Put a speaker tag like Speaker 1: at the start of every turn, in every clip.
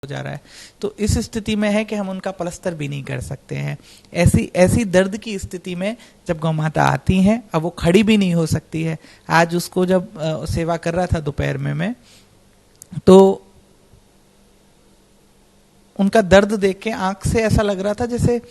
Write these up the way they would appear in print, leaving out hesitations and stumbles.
Speaker 1: हो जा रहा है। तो इस स्थिति में है कि हम उनका पलस्तर भी नहीं कर सकते हैं। ऐसी दर्द की स्थिति में जब गौ माता आती हैं, अब वो खड़ी भी नहीं हो सकती है। आज उसको जब सेवा कर रहा था दोपहर में मैं, तो उनका दर्द देख के आंख से ऐसा लग रहा था जैसे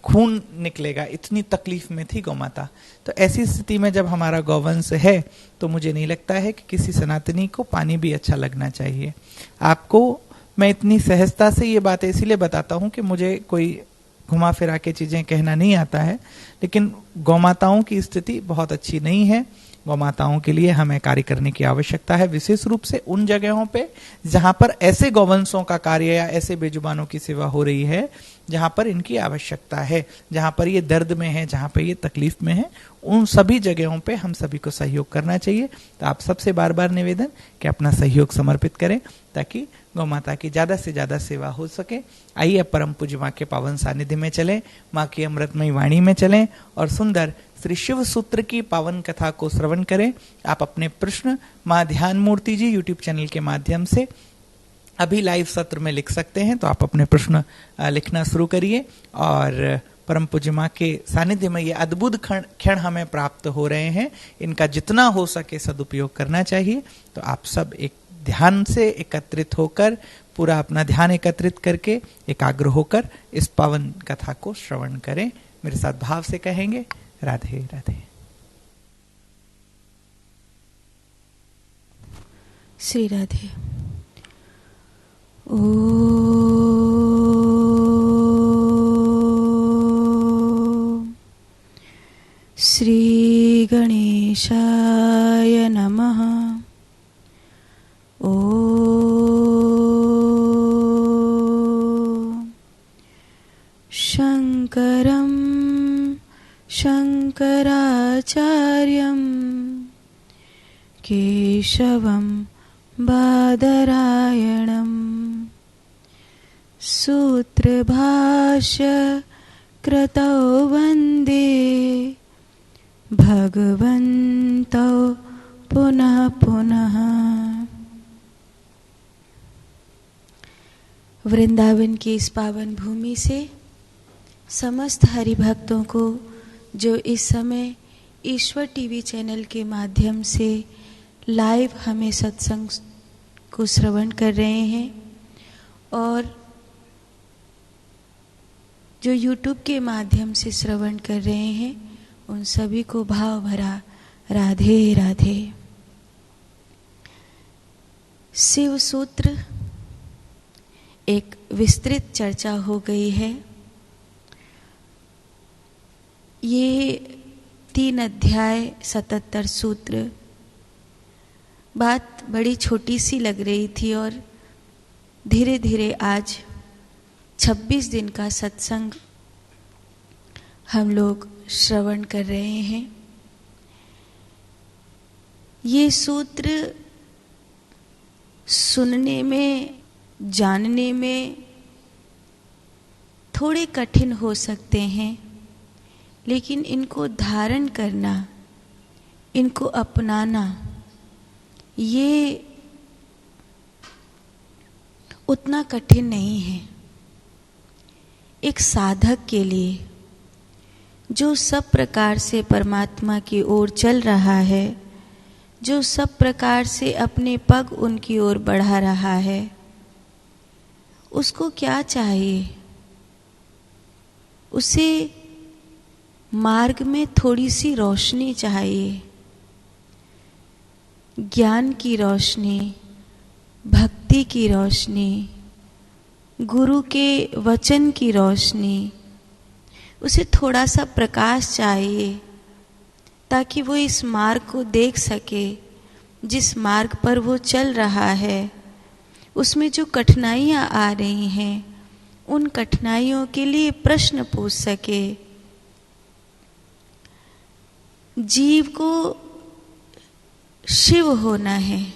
Speaker 1: खून निकलेगा, इतनी तकलीफ में थी गौ माता। तो ऐसी स्थिति में जब हमारा गौवंश है तो मुझे नहीं लगता है कि किसी सनातनी को पानी भी अच्छा लगना चाहिए। आपको मैं इतनी सहजता से ये बातें इसीलिए बताता हूं कि मुझे कोई घुमा फिरा के चीजें कहना नहीं आता है, लेकिन गौ माताओं की स्थिति बहुत अच्छी नहीं है। गौ माताओं के लिए हमें कार्य करने की आवश्यकता है, विशेष रूप से उन जगहों पे जहां पर ऐसे गौवंशों का कार्य या ऐसे बेजुबानों की सेवा हो रही है जहां पर इनकी आवश्यकता है, जहां पर ये दर्द में है, जहां पर ये तकलीफ में है, उन सभी जगहों पे हम सभी को सहयोग करना चाहिए। तो आप सबसे बार बार निवेदन कि अपना सहयोग समर्पित करें ताकि गौ माता की ज्यादा से ज्यादा सेवा हो सके। आइए अब परम पूज्य माँ के पावन सानिध्य में चलें, माँ की अमृतमयी वाणी में चलें और सुंदर श्री शिव सूत्र की पावन कथा को श्रवण करें। आप अपने प्रश्न माँ ध्यान मूर्ति जी यूट्यूब चैनल के माध्यम से अभी लाइव सत्र में लिख सकते हैं, तो आप अपने प्रश्न लिखना शुरू करिए। और परम पूज्य माँ के सानिध्य में ये अद्भुत क्षण हमें प्राप्त हो रहे हैं, इनका जितना हो सके सदुपयोग करना चाहिए। तो आप सब एक ध्यान से एकत्रित होकर, पूरा अपना ध्यान एकत्रित करके एकाग्र होकर इस पावन कथा को श्रवण करें। मेरे साथ भाव से कहेंगे राधे राधे।
Speaker 2: श्री राधे। श्री गणेशाय नमः। शंकरं शंकराचार्यं केशवं बादरायणं सूत्रभाष्य कृतौ वन्दे भगवन्तौ पुनः पुनः। वृंदावन की इस पावन भूमि से समस्त हरि भक्तों को जो इस समय ईश्वर टीवी चैनल के माध्यम से लाइव हमें सत्संग को श्रवण कर रहे हैं और जो यूट्यूब के माध्यम से श्रवण कर रहे हैं, उन सभी को भाव भरा राधे राधे। शिव सूत्र एक विस्तृत चर्चा हो गई है। ये 3 अध्याय 77 सूत्र, बात बड़ी छोटी सी लग रही थी और धीरे धीरे आज 26 दिन का सत्संग हम लोग श्रवण कर रहे हैं। ये सूत्र सुनने में, जानने में थोड़े कठिन हो सकते हैं, लेकिन इनको धारण करना, इनको अपनाना, ये उतना कठिन नहीं है। एक साधक के लिए जो सब प्रकार से परमात्मा की ओर चल रहा है, जो सब प्रकार से अपने पग उनकी ओर बढ़ा रहा है, उसको क्या चाहिए? उसे मार्ग में थोड़ी सी रोशनी चाहिए, ज्ञान की रोशनी, भक्ति की रोशनी, गुरु के वचन की रोशनी। उसे थोड़ा सा प्रकाश चाहिए ताकि वो इस मार्ग को देख सके, जिस मार्ग पर वो चल रहा है उसमें जो कठिनाइयाँ आ रही हैं, उन कठिनाइयों के लिए प्रश्न पूछ सके। जीव को शिव होना है,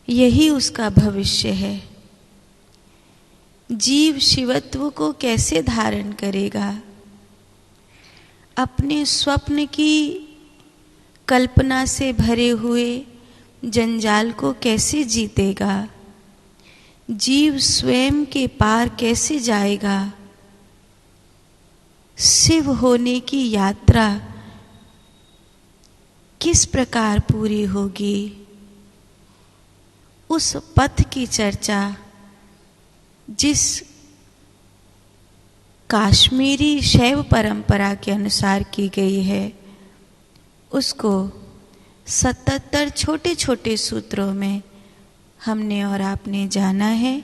Speaker 2: यही उसका भविष्य है। जीव शिवत्व को कैसे धारण करेगा? अपने स्वप्न की कल्पना से भरे हुए जंजाल को कैसे जीतेगा? जीव स्वयं के पार कैसे जाएगा? शिव होने की यात्रा किस प्रकार पूरी होगी? उस पथ की चर्चा जिस काश्मीरी शैव परंपरा के अनुसार की गई है, उसको 77 छोटे छोटे सूत्रों में हमने और आपने जाना है,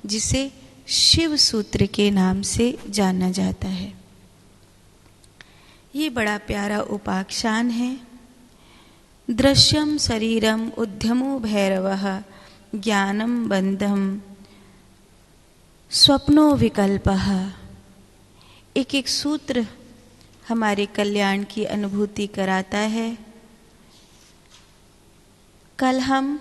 Speaker 2: जिसे शिव सूत्र के नाम से जाना जाता है। ये बड़ा प्यारा उपाख्यान है। दृश्यम शरीरम उद्यमो भैरवः ज्ञानम बंधम स्वप्नो विकल्पः। एक एक सूत्र हमारे कल्याण की अनुभूति कराता है। कल हम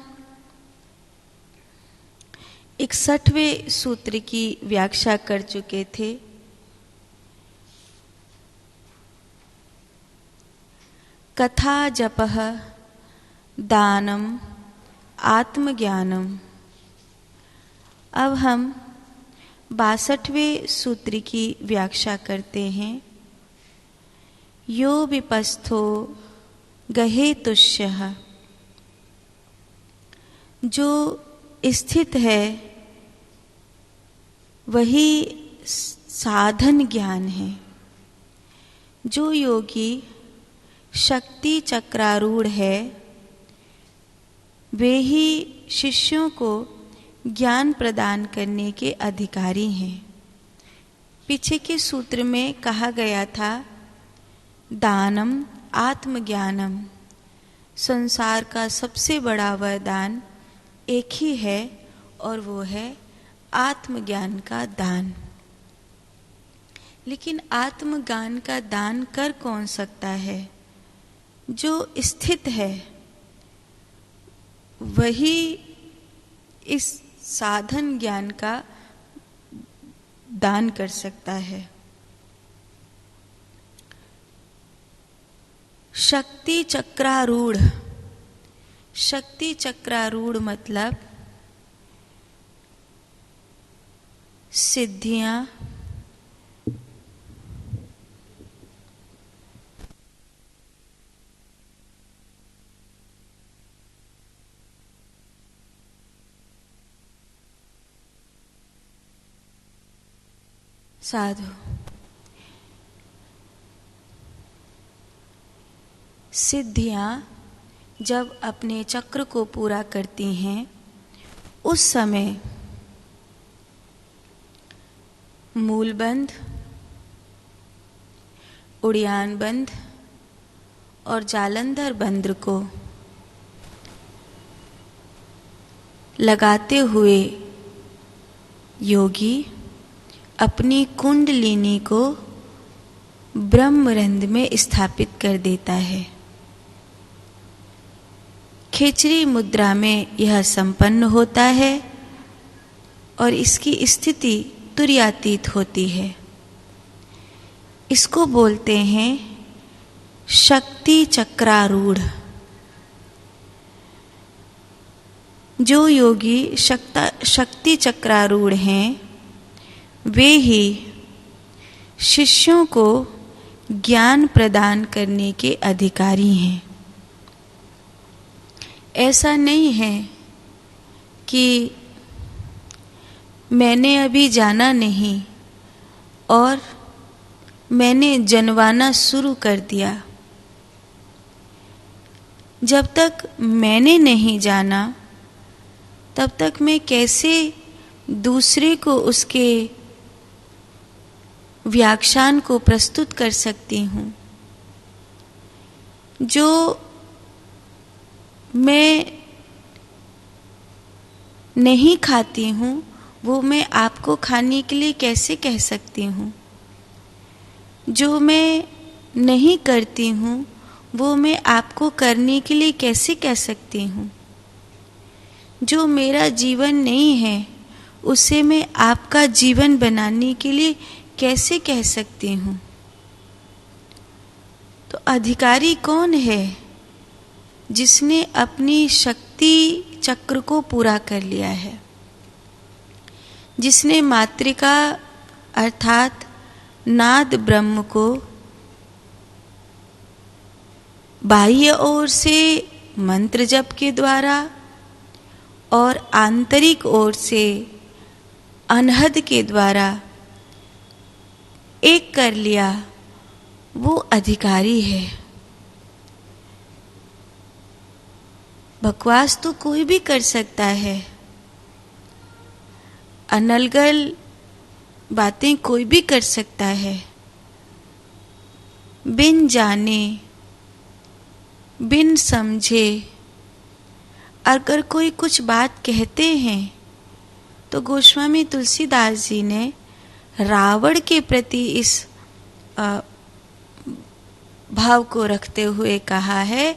Speaker 2: 61वें सूत्र की व्याख्या कर चुके थे। कथा जपः दानम आत्मज्ञानम। अब हम 62वें सूत्र की व्याख्या करते हैं। यो विपस्थो गहे तुष्यः। जो स्थित है वही साधन ज्ञान है। जो योगी शक्ति चक्रारूढ़ है वे ही शिष्यों को ज्ञान प्रदान करने के अधिकारी हैं। पीछे के सूत्र में कहा गया था दानम आत्मज्ञानम। संसार का सबसे बड़ा वरदान एक ही है और वो है आत्मज्ञान का दान। लेकिन आत्मज्ञान का दान कर कौन सकता है? जो स्थित है वही इस साधन ज्ञान का दान कर सकता है। शक्ति चक्रारूढ़। शक्ति चक्रारूढ़ मतलब सिद्धियां, साधु सिद्धियां जब अपने चक्र को पूरा करती हैं उस समय मूलबंध, उड़ियान बंध और जालंधर बंध को लगाते हुए योगी अपनी कुंडलिनी को ब्रह्मरंध्र में स्थापित कर देता है। खेचरी मुद्रा में यह संपन्न होता है और इसकी स्थिति तुर्यातीत होती है। इसको बोलते हैं शक्ति चक्रारूढ़। जो योगी शक्ति चक्रारूढ़ हैं वे ही शिष्यों को ज्ञान प्रदान करने के अधिकारी हैं। ऐसा नहीं है कि मैंने अभी जाना नहीं और मैंने जनवाना शुरू कर दिया। जब तक मैंने नहीं जाना तब तक मैं कैसे दूसरे को उसके व्याख्यान को प्रस्तुत कर सकती हूँ। जो मैं नहीं खाती हूँ वो मैं आपको खाने के लिए कैसे कह सकती हूँ। जो मैं नहीं करती हूँ वो मैं आपको करने के लिए कैसे कह सकती हूँ। जो मेरा जीवन नहीं है उसे मैं आपका जीवन बनाने के लिए कैसे कह सकती हूँ। तो अधिकारी कौन है? जिसने अपनी शक्ति चक्र को पूरा कर लिया है। जिसने मातृका अर्थात नाद ब्रह्म को बाह्य ओर से मंत्र जप के द्वारा और आंतरिक ओर से अनहद के द्वारा एक कर लिया, वो अधिकारी है। बकवास तो कोई भी कर सकता है, अनलगल बातें कोई भी कर सकता है। बिन जाने बिन समझे अगर कोई कुछ बात कहते हैं तो गोस्वामी तुलसीदास जी ने रावण के प्रति इस भाव को रखते हुए कहा है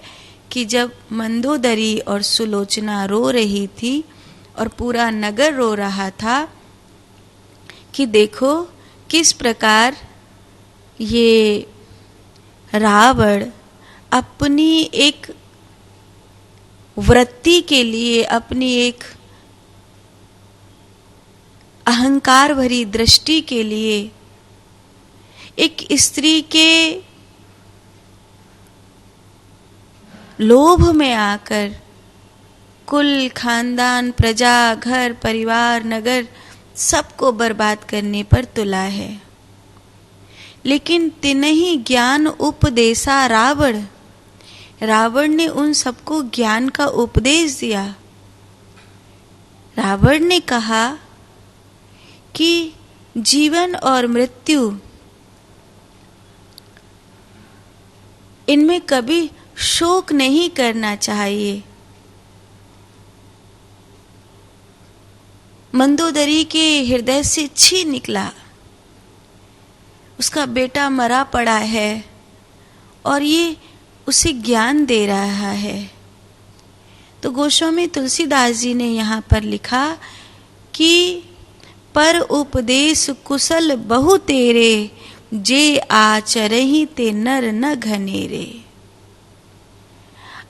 Speaker 2: कि जब मंदोदरी और सुलोचना रो रही थी और पूरा नगर रो रहा था कि देखो किस प्रकार ये रावण अपनी एक वृत्ति के लिए, अपनी एक अहंकार भरी दृष्टि के लिए एक स्त्री के लोभ में आकर कुल, खानदान, प्रजा, घर, परिवार, नगर सबको बर्बाद करने पर तुला है। लेकिन तिनहि ज्ञान उपदेशा रावण, रावण ने उन सबको ज्ञान का उपदेश दिया। रावण ने कहा कि जीवन और मृत्यु इनमें कभी शोक नहीं करना चाहिए। मंदोदरी के हृदय से छीन निकला, उसका बेटा मरा पड़ा है और ये उसे ज्ञान दे रहा है। तो गोस्वामी तुलसीदास जी ने यहाँ पर लिखा कि पर उपदेश कुशल बहु तेरे, जे आचरहि ते नर न घनेरे।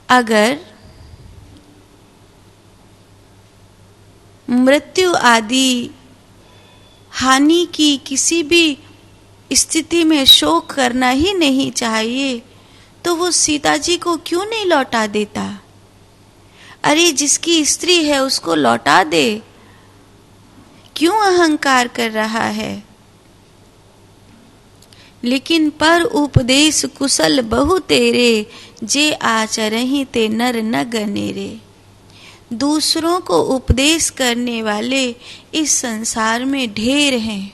Speaker 2: अगर मृत्यु आदि हानि की किसी भी स्थिति में शोक करना ही नहीं चाहिए तो वो सीता जी को क्यों नहीं लौटा देता? अरे जिसकी स्त्री है उसको लौटा दे, क्यों अहंकार कर रहा है? लेकिन पर उपदेश कुशल बहु तेरे, जे आचरहि ते नर न गनेरे। दूसरों को उपदेश करने वाले इस संसार में ढेर हैं,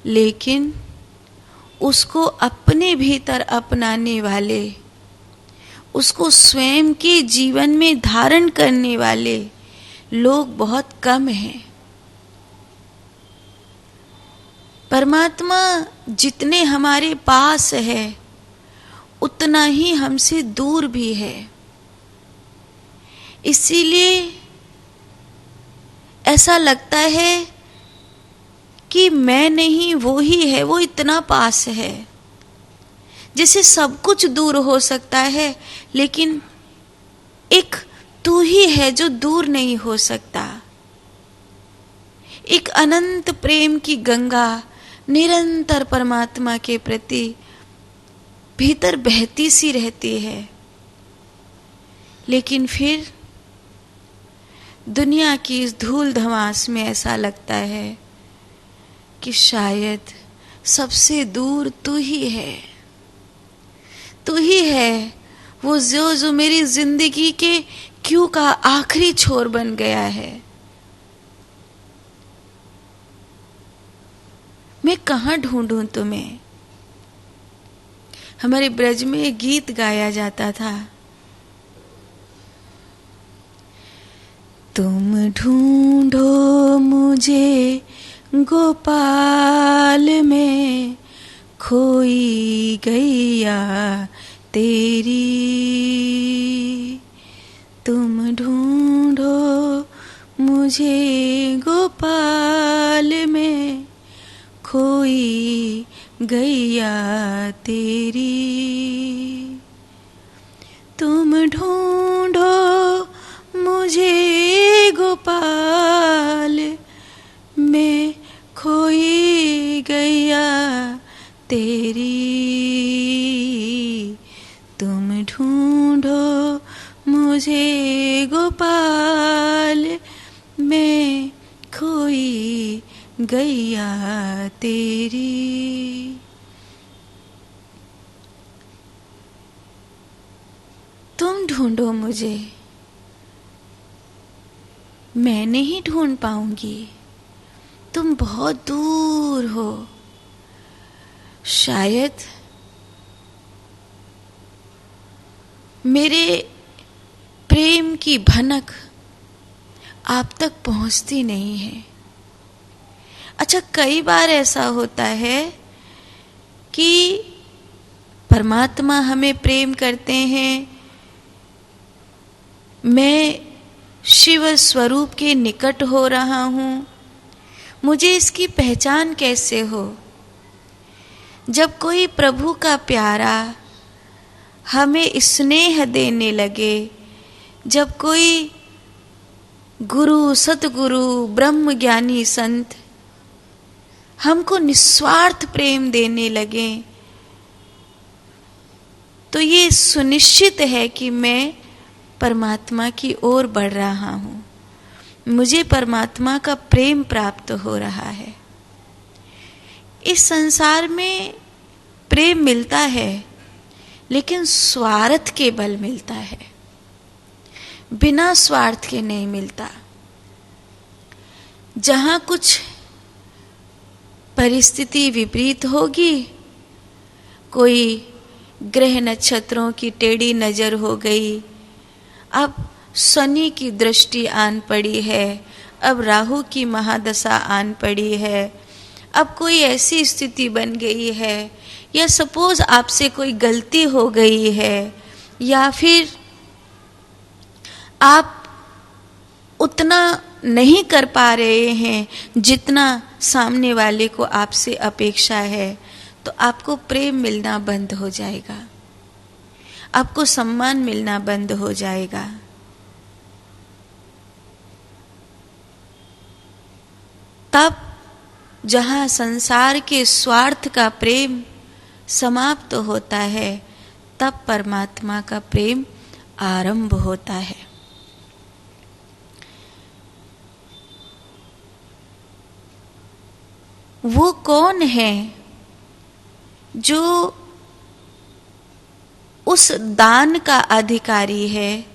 Speaker 2: लेकिन उसको अपने भीतर अपनाने वाले, उसको स्वयं के जीवन में धारण करने वाले लोग बहुत कम हैं। परमात्मा जितने हमारे पास है उतना ही हमसे दूर भी है। इसीलिए ऐसा लगता है कि मैं नहीं वो ही है, वो इतना पास है। जैसे सब कुछ दूर हो सकता है लेकिन एक तू ही है जो दूर नहीं हो सकता। एक अनंत प्रेम की गंगा निरंतर परमात्मा के प्रति भीतर बहती सी रहती है, लेकिन फिर दुनिया की इस धूल धमास में ऐसा लगता है कि शायद सबसे दूर तू ही है, तू ही है वो जो मेरी जिंदगी के क्यों का आखिरी छोर बन गया है। मैं कहाँ ढूंढूं तुम्हें? हमारे ब्रज में एक गीत गाया जाता था, तुम ढूंढो मुझे गोपाल में, खोई गैया तेरी। तुम ढूंढो मुझे गोपाल में, खोई गैया तेरी। तुम ढूंढो मुझे गोपाल तेरी, तुम ढूंढो मुझे गोपाल, मैं खोई गैया तेरी। तुम ढूंढो मुझे, मैं नहीं ढूंढ पाऊंगी, तुम बहुत दूर हो। शायद मेरे प्रेम की भनक आप तक पहुंचती नहीं है। अच्छा, कई बार ऐसा होता है कि परमात्मा हमें प्रेम करते हैं, मैं शिव स्वरूप के निकट हो रहा हूं, मुझे इसकी पहचान कैसे हो? जब कोई प्रभु का प्यारा हमें स्नेह देने लगे, जब कोई गुरु, सतगुरु, ब्रह्म ज्ञानी संत हमको निस्वार्थ प्रेम देने लगे, तो ये सुनिश्चित है कि मैं परमात्मा की ओर बढ़ रहा हूं, मुझे परमात्मा का प्रेम प्राप्त हो रहा है। इस संसार में प्रेम मिलता है, लेकिन स्वार्थ के बल मिलता है, बिना स्वार्थ के नहीं मिलता। जहां कुछ परिस्थिति विपरीत होगी, कोई ग्रह नक्षत्रों की टेढ़ी नजर हो गई, अब शनि की दृष्टि आन पड़ी है, अब राहु की महादशा आन पड़ी है, अब कोई ऐसी स्थिति बन गई है, या सपोज आपसे कोई गलती हो गई है, या फिर आप उतना नहीं कर पा रहे हैं जितना सामने वाले को आपसे अपेक्षा है, तो आपको प्रेम मिलना बंद हो जाएगा, आपको सम्मान मिलना बंद हो जाएगा। तब जहां संसार के स्वार्थ का प्रेम समाप्त होता है, तब परमात्मा का प्रेम आरंभ होता है। वो कौन है जो उस दान का अधिकारी है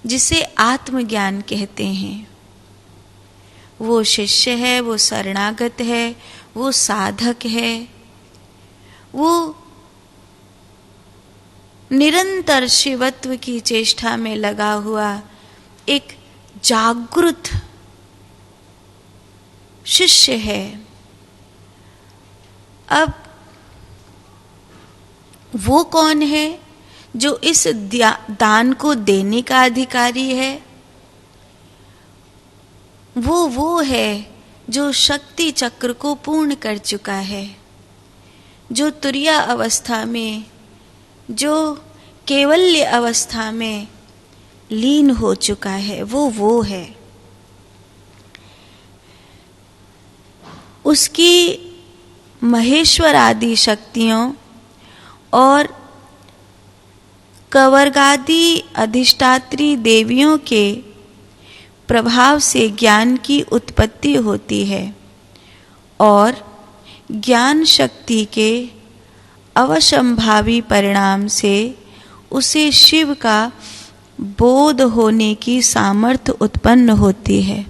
Speaker 2: जिसे आत्मज्ञान कहते हैं? वो शिष्य है, वो शरणागत है, वो साधक है, वो निरंतर शिवत्व की चेष्टा में लगा हुआ एक जागृत शिष्य है। अब वो कौन है जो इस दान को देने का अधिकारी है? वो है जो शक्ति चक्र को पूर्ण कर चुका है, जो तुरिया अवस्था में, जो केवल्य अवस्था में लीन हो चुका है, वो है। उसकी महेश्वर आदि शक्तियों और कवर्गादि अधिष्ठात्री देवियों के प्रभाव से ज्ञान की उत्पत्ति होती है, और ज्ञान शक्ति के अवशंभावी परिणाम से उसे शिव का बोध होने की सामर्थ्य उत्पन्न होती है।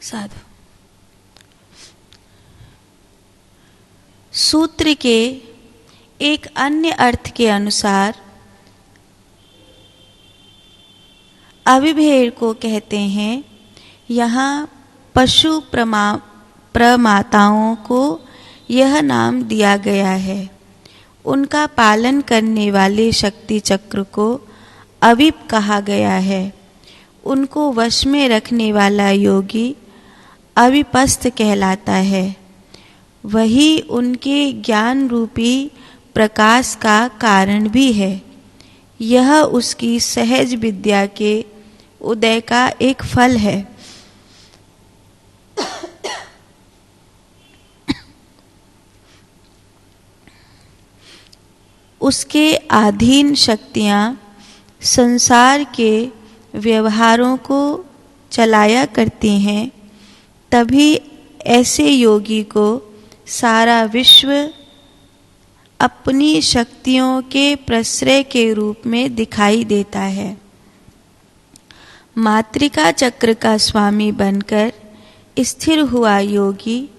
Speaker 2: साधु। सूत्र के एक अन्य अर्थ के अनुसार अविभेद को कहते हैं। यहाँ पशु प्रमाताओं को यह नाम दिया गया है। उनका पालन करने वाले शक्ति चक्र को अविप कहा गया है। उनको वश में रखने वाला योगी अविपस्त कहलाता है। वही उनके ज्ञान रूपी प्रकाश का कारण भी है। यह उसकी सहज विद्या के उदय का एक फल है। उसके अधीन शक्तियाँ संसार के व्यवहारों को चलाया करती हैं। तभी ऐसे योगी को सारा विश्व अपनी शक्तियों के प्रश्रय के रूप में दिखाई देता है। मातृका चक्र का स्वामी बनकर स्थिर हुआ योगी